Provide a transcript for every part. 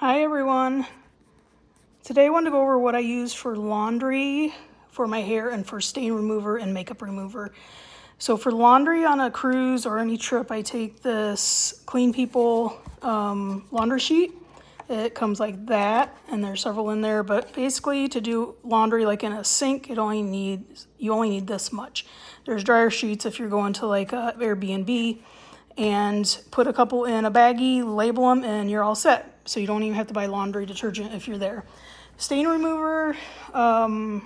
Hi everyone. Today I wanted to go over what I use for laundry for my hair and for stain remover and makeup remover. So for laundry on a cruise or any trip, I take this Clean People laundry sheet. It comes like that, and there's several in there, but basically to do laundry like in a sink, you only need this much. There's dryer sheets if you're going to like a Airbnb, and put a couple in a baggie, label them, and you're all set. So you don't even have to buy laundry detergent if you're there. Stain remover, I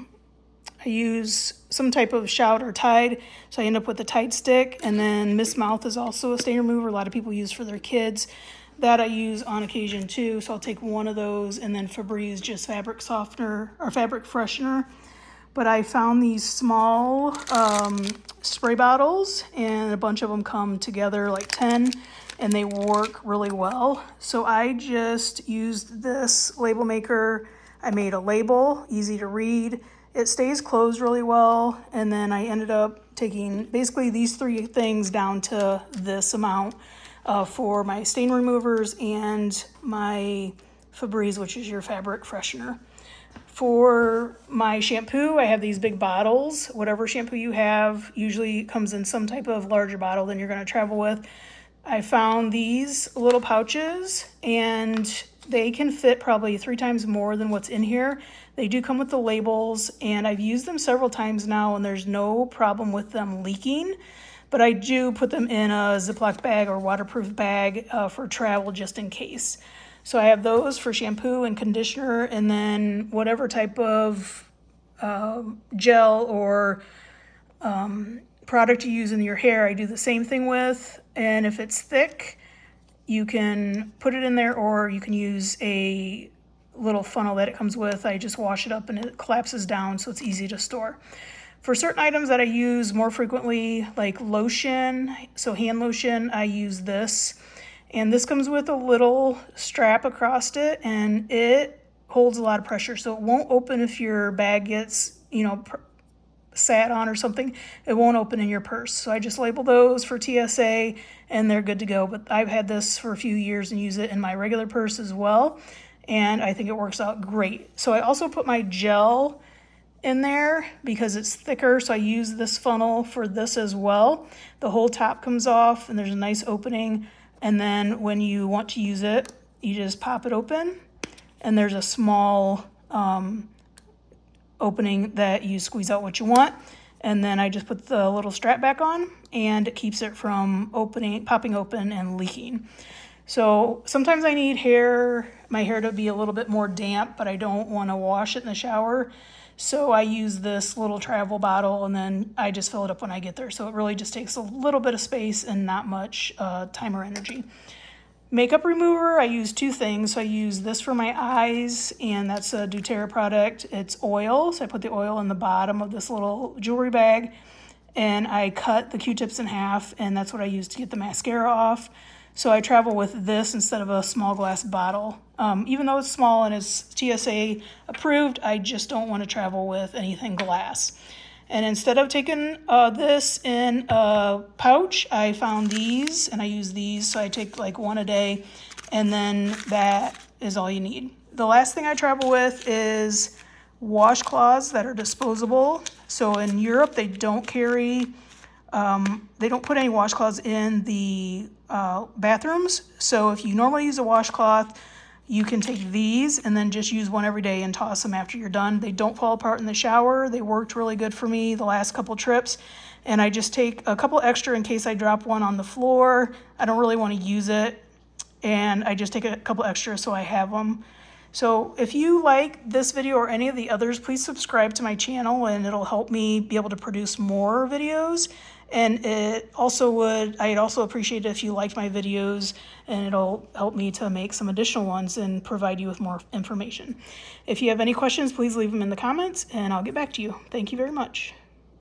use some type of Shout or Tide, so I end up with a Tide stick. And then Miss Mouth is also a stain remover. A lot of people use for their kids. That I use on occasion too, so I'll take one of those. And then Febreze, just fabric softener or fabric freshener. But I found these small spray bottles, and a bunch of them come together, like 10, and they work really well. So I just used this label maker. I made a label, easy to read. It stays closed really well. And then I ended up taking basically these three things down to this amount for my stain removers and my Febreze, which is your fabric freshener. For my shampoo, I have these big bottles. Whatever shampoo you have usually comes in some type of larger bottle than you're going to travel with. I found these little pouches, and they can fit probably 3 times more than what's in here. They do come with the labels, and I've used them several times now, and there's no problem with them leaking. But I do put them in a Ziploc bag or waterproof bag for travel just in case. So I have those for shampoo and conditioner, and then whatever type of gel or product you use in your hair, I do the same thing with. And if it's thick, you can put it in there, or you can use a little funnel that it comes with. I just wash it up and it collapses down, so it's easy to store. For certain items that I use more frequently, like lotion, so hand lotion, I use this. And this comes with a little strap across it, and it holds a lot of pressure. So it won't open if your bag gets, sat on or something. It won't open in your purse. So I just label those for TSA, and they're good to go. But I've had this for a few years and use it in my regular purse as well. And I think it works out great. So I also put my gel in there because it's thicker. So I use this funnel for this as well. The whole top comes off, and there's a nice opening. And then when you want to use it, you just pop it open, and there's a small opening that you squeeze out what you want. And then I just put the little strap back on, and it keeps it from popping open and leaking. So sometimes I need my hair to be a little bit more damp, but I don't want to wash it in the shower. So I use this little travel bottle, and then I just fill it up when I get there. So it really just takes a little bit of space and not much time or energy. Makeup remover, I use 2 things. So I use this for my eyes, and that's a doTERRA product. It's oil, so I put the oil in the bottom of this little jewelry bag, and I cut the Q-tips in half, and that's what I use to get the mascara off. So I travel with this instead of a small glass bottle. Even though it's small and it's TSA approved, I just don't want to travel with anything glass. And instead of taking this in a pouch, I found these, and I use these. So I take like 1 a day, and then that is all you need. The last thing I travel with is washcloths that are disposable. So in Europe, they don't carry, they don't put any washcloths in the bathrooms. So if you normally use a washcloth, you can take these and then just use one every day and toss them after you're done. They don't fall apart in the shower. They worked really good for me the last couple trips. And I just take a couple extra in case I drop one on the floor. I don't really want to use it. And I just take a couple extra so I have them. So if you like this video or any of the others, please subscribe to my channel, and it'll help me be able to produce more videos. And I'd also appreciate it if you liked my videos, and it'll help me to make some additional ones and provide you with more information. If you have any questions, please leave them in the comments, and I'll get back to you. Thank you very much.